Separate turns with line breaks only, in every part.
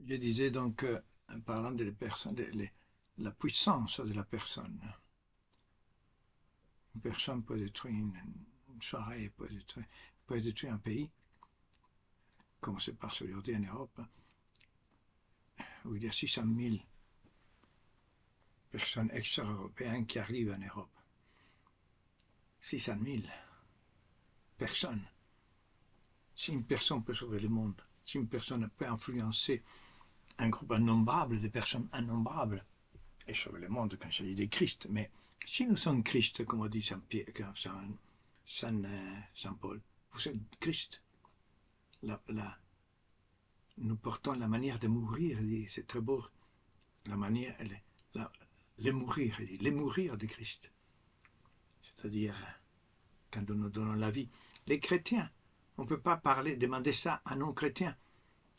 Je disais donc, en parlant de la puissance de la personne. Une personne peut détruire une soirée, peut détruire un pays, comme se passe aujourd'hui en Europe, où il y a 600 000 personnes extra-européennes qui arrivent en Europe. 600 000 personnes. Si une personne peut sauver le monde, si une personne peut influencer un groupe innombrable de personnes innombrables, et sauver le monde quand il s'agit de Christ, mais si nous sommes Christ, comme dit Saint Paul, vous êtes Christ. Nous portons la manière de mourir, c'est très beau, la manière, les mourir de Christ. C'est-à-dire, quand nous donnons la vie. Les chrétiens, on ne peut pas demander ça à non-chrétiens.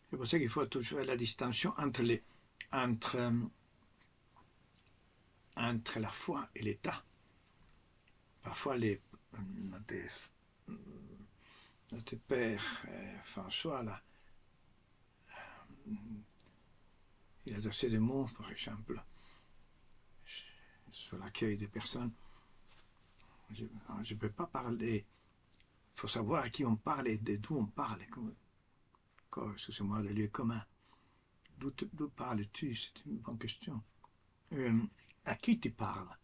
C'est pour ça qu'il faut toujours faire la distinction entre la foi et l'État. Parfois, notre père François, là, il a assez de mots, par exemple, sur l'accueil des personnes. Je ne peux pas parler. Il faut savoir à qui on parle et d'où on parle. Excusez-moi, le lieu commun. D'où parles-tu? C'est une bonne question. À qui tu parles?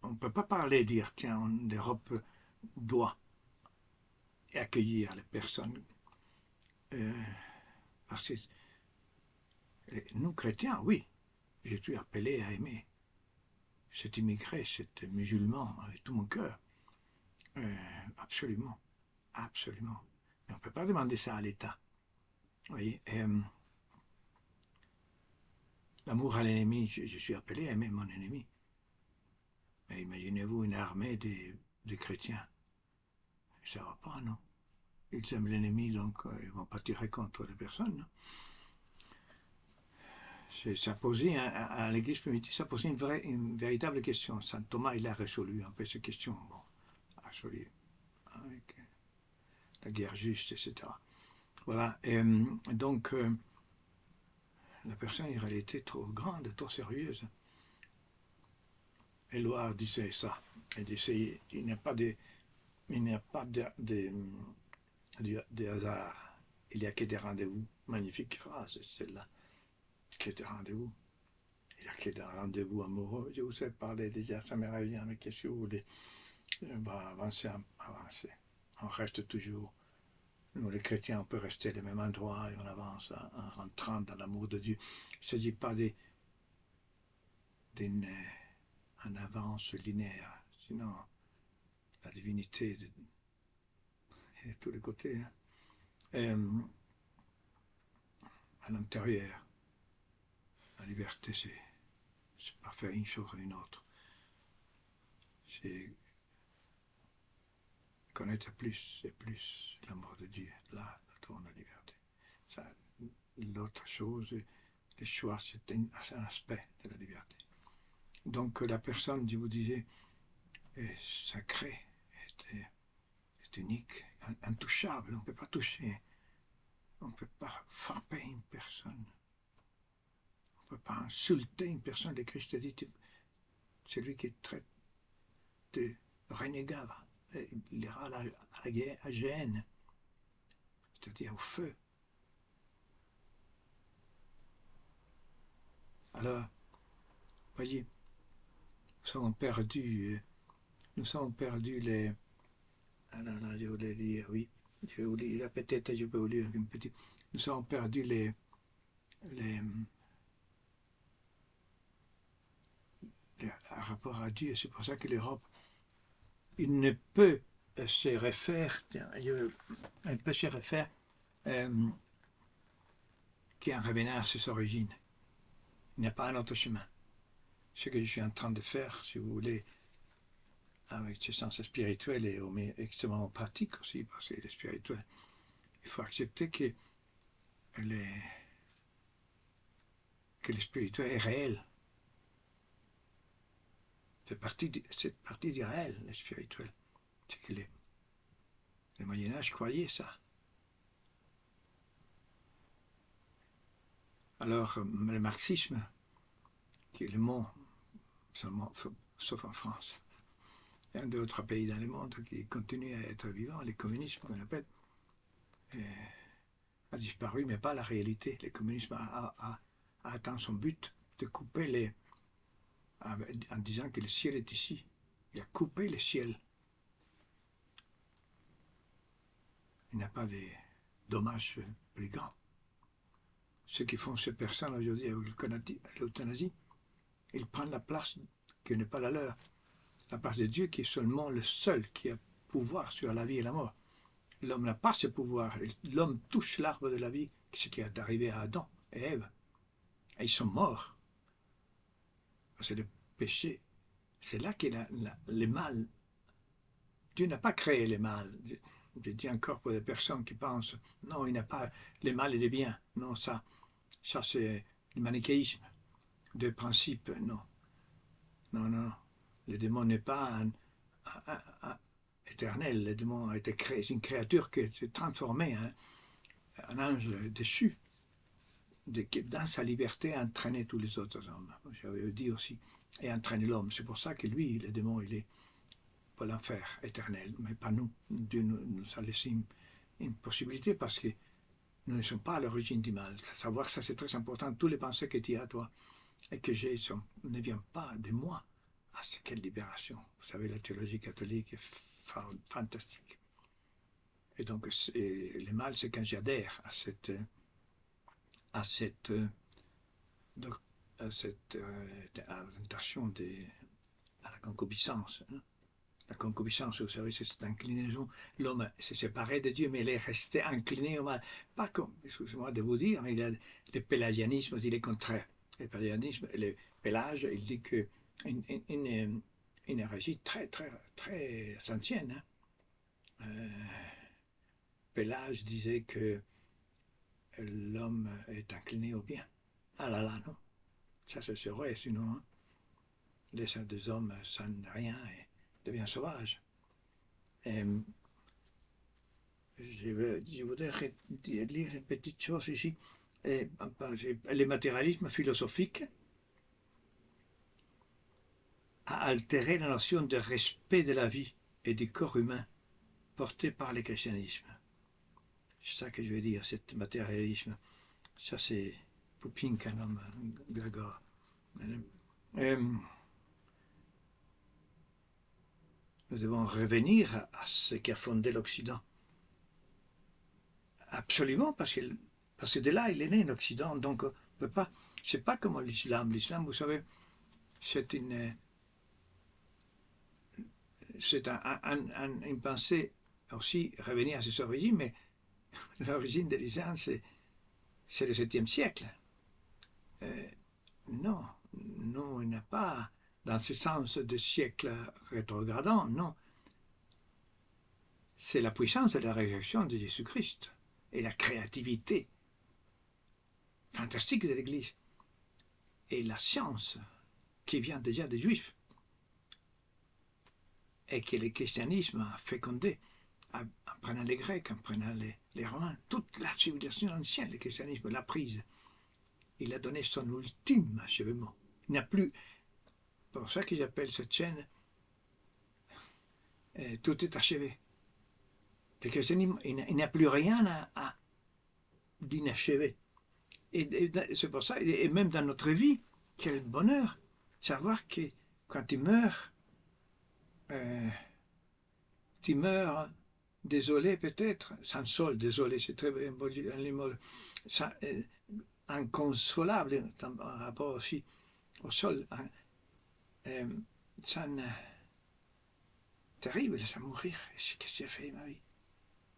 On ne peut pas parler et dire, tiens, l'Europe doit accueillir les personnes. Parce que nous, chrétiens, oui, je suis appelé à aimer cet immigré, cet musulman, avec tout mon cœur. Absolument, absolument. Mais on ne peut pas demander ça à l'État. Vous voyez, l'amour à l'ennemi, je suis appelé à aimer mon ennemi. Mais imaginez-vous une armée de chrétiens. Ça ne va pas, non? Ils aiment l'ennemi, donc ils ne vont pas tirer contre les personnes. Ça posait à l'église primitive, ça posait une véritable question. Saint Thomas, il a résolu un peu cette question. Bon, résolu avec la guerre juste, etc. Voilà. Et, donc, la personne, en réalité, trop grande, trop sérieuse. Éluard disait ça. Il disait, il n'y a pas de hasard. Il n'y a que des rendez-vous. Magnifique phrase, celle-là. Que des rendez-vous. Il n'y a que des rendez-vous amoureux. Je vous ai parlé déjà, ça me revient, mais qu'est-ce que vous voulez? On va avancer, avancer. On reste toujours. Nous, les chrétiens, on peut rester au même endroit et on avance en rentrant dans l'amour de Dieu. Il ne s'agit pas d'une avance linéaire, sinon la divinité de tous les côtés. Hein. Et, à l'intérieur, la liberté, c'est pas faire une chose ou une autre. C'est connaître plus et plus l'amour de Dieu. Là, on a la liberté. L'autre chose, le choix, c'est un aspect de la liberté. Donc la personne, je vous disais, est sacrée, est unique, intouchable. On ne peut pas toucher, on ne peut pas frapper une personne. On ne peut pas insulter une personne. Le Christ a dit, celui qui traite de renégat, il ira à la guerre, à Gênes, c'est-à-dire au feu. Alors, voyez, nous sommes perdus les... Ah là là, je voulais dire, oui, je vais vous lire, peut-être je peux vous lire un petit... Nous avons perdu rapport à Dieu, c'est pour ça que l'Europe, il ne peut se refaire, elle peut se refaire qu'en revenant à ses origines. Il n'y a pas un autre chemin. Ce que je suis en train de faire, si vous voulez, avec ce sens spirituel et extrêmement pratique aussi, parce que le spirituel, il faut accepter que le spirituel est réel. C'est partie du réel, le spirituel. C'est que le Moyen-Âge croyait ça. Alors, le marxisme, qui est le mot, seulement, sauf en France, et en d'autres pays dans le monde qui continuent à être vivants, les communismes, on appelle, a disparu, mais pas la réalité. Le communisme a atteint son but de couper les... en disant que le ciel est ici. Il a coupé le ciel. Il n'y a pas de dommages plus grands. Ce qui font ces personnes aujourd'hui avec l'euthanasie, ils prennent la place qui n'est pas la leur. La place de Dieu qui est seulement le seul qui a pouvoir sur la vie et la mort. L'homme n'a pas ce pouvoir. L'homme touche l'arbre de la vie, ce qui est arrivé à Adam et Ève. Et ils sont morts. C'est le péché. C'est là qu'est le mal. Dieu n'a pas créé le mal. Je dis encore pour des personnes qui pensent, non, il n'a pas le mal et le bien. Non, ça c'est le manichéisme de principe. Non, non, non. Le démon n'est pas un éternel. Le démon a été créé. C'est une créature qui s'est transformée, hein, un ange déchu, dans sa liberté, a entraîné tous les autres hommes. J'avais dit aussi, et entraîné l'homme. C'est pour ça que lui, le démon, il est pour l'enfer éternel, mais pas nous. Dieu nous a laissé une possibilité parce que nous ne sommes pas à l'origine du mal. Savoir ça, c'est très important. Tous les pensées que tu as, toi, et que j'ai, ne viennent pas de moi. Ah, c'est quelle libération. Vous savez, la théologie catholique est fantastique. Et donc, le mal, c'est quand j'adhère à cette orientation à la concupiscence. Hein. La concupiscence, vous savez, c'est cette inclinaison. L'homme s'est séparé de Dieu, mais il est resté incliné au mal. Pas comme, excusez-moi de vous dire, mais le pélagianisme dit le contraire. Le pélagianisme, le Pélage, il dit que une hérésie très, très, très ancienne. Hein. Pélage disait que l'homme est incliné au bien. Ah là là, non. Ça, c'est vrai, sinon, hein, les des hommes sans rien et devient sauvage. Je voudrais lire une petite chose ici. Le matérialisme philosophique a altéré la notion de respect de la vie et du corps humain portée par le christianisme. C'est ça que je veux dire, ce matérialisme. Ça, c'est Poupin, un homme, Gregor. Nous devons revenir à ce qui a fondé l'Occident. Absolument, parce que de là, il est né l'Occident. Donc, on peut pas. C'est pas comme l'islam. L'islam, vous savez, c'est une pensée aussi revenir à ses origines, mais l'origine de l'islam, c'est le 7e siècle. Non, non, il n'y a pas dans ce sens de siècle rétrogradant, non. C'est la puissance de la résurrection de Jésus-Christ et la créativité fantastique de l'Église et la science qui vient déjà des Juifs et que le christianisme a fécondé en prenant les Grecs, en prenant les Romains. Toute la civilisation ancienne, le christianisme l'a prise. Il a donné son ultime achèvement. Il n'y a plus... C'est pour ça que j'appelle cette chaîne tout est achevé. Le christianisme, il n'y a plus rien d'inachevé. Et c'est pour ça, et même dans notre vie, quel bonheur, savoir que quand tu meurs désolé peut-être, sans sol, désolé, c'est très bien, inconsolable en rapport aussi au sol, terrible, ça mourir, qu'est-ce que j'ai fait ma vie?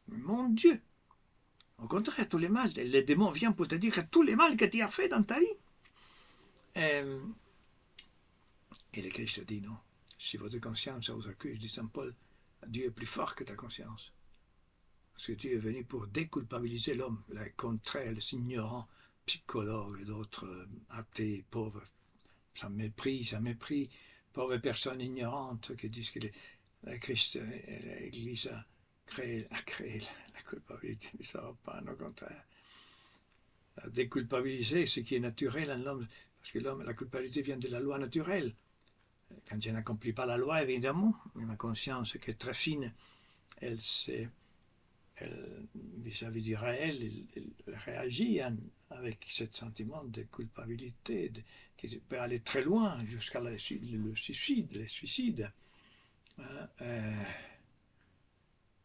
Mon Dieu! Au contraire, tous les mal, les démons viennent pour te dire tous les mal que tu as fait dans ta vie. Et le Christ dit non. Si votre conscience vous accuse, dit Saint Paul, Dieu est plus fort que ta conscience. Parce que Dieu est venu pour déculpabiliser l'homme, le contraire, les ignorants, psychologues et d'autres athées, pauvres, ça mépris, pauvres personnes ignorantes qui disent que le Christ et l'Église a créé la culpabilité, mais ça ne va pas, au contraire. à déculpabiliser ce qui est naturel en l'homme, parce que l'homme, la culpabilité vient de la loi naturelle. Quand je n'accomplis pas la loi, évidemment, mais ma conscience qui est très fine, elle vis-à-vis du réel, elle réagit avec ce sentiment de culpabilité qui peut aller très loin jusqu'à le suicide, les suicides.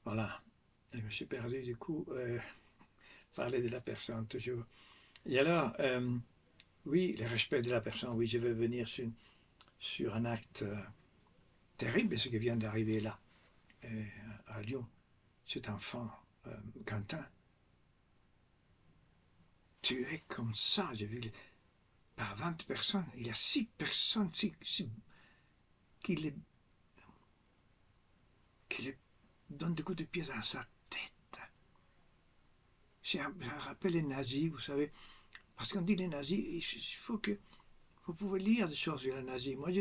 Voilà, je me suis perdu du coup, parler de la personne toujours. Et alors, oui, le respect de la personne, oui, je veux venir sur un acte terrible, ce qui vient d'arriver là, à Lyon. Cet enfant, Quentin, tué comme ça, j'ai vu, par 20 personnes. Il y a 6 personnes qui les donnent des coups de pied dans sa tête. Ça rappelle les nazis, vous savez. Parce qu'on dit les nazis, il faut que vous pouvez lire des choses sur les nazis. Moi,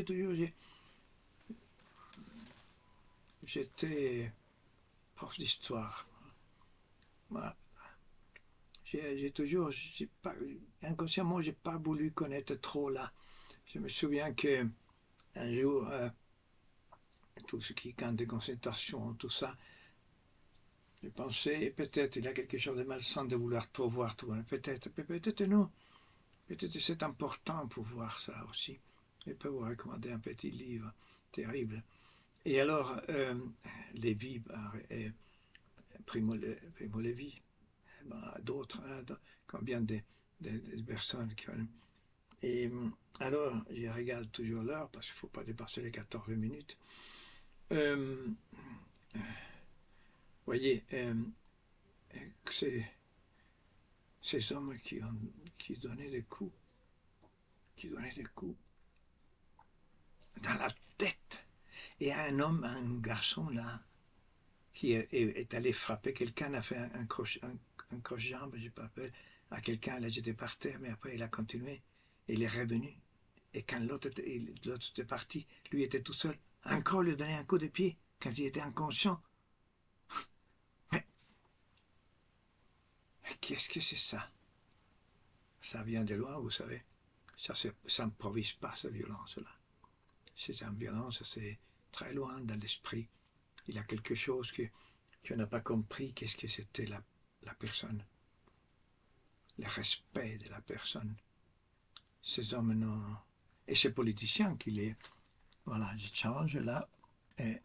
j'étais prof d'histoire. Moi, inconsciemment, j'ai pas voulu connaître trop là. Je me souviens que un jour, tout ce qui est camp de concentration, tout ça, j'ai pensé, peut-être il y a quelque chose de malsain de vouloir trop voir tout. Peut-être non. Peut-être c'est important pour voir ça aussi. Je peux vous recommander un petit livre terrible. Et alors, Lévi, Primo Levi, d'autres, hein, combien de personnes qui ont... Et alors, je regarde toujours l'heure parce qu'il ne faut pas dépasser les 14 minutes. Voyez, ces hommes qui donnaient des coups, dans la tête. Et un homme, un garçon là, qui est allé frapper quelqu'un, a fait un croche-jambe, je ne sais pas, à quelqu'un, là j'étais par terre, mais après il a continué, et il est revenu. Et quand l'autre était parti, lui était tout seul, encore lui donnait un coup de pied, quand il était inconscient. Mais qu'est-ce que c'est ça? Ça vient de loin, vous savez. Ça s'improvise pas, cette violence-là. Cette violence, c'est très loin dans l'esprit. Il y a quelque chose qu'on n'a pas compris, qu'est-ce que c'était la personne. Le respect de la personne. Ces hommes non. Et ces politiciens qui les. Voilà, je change là. Et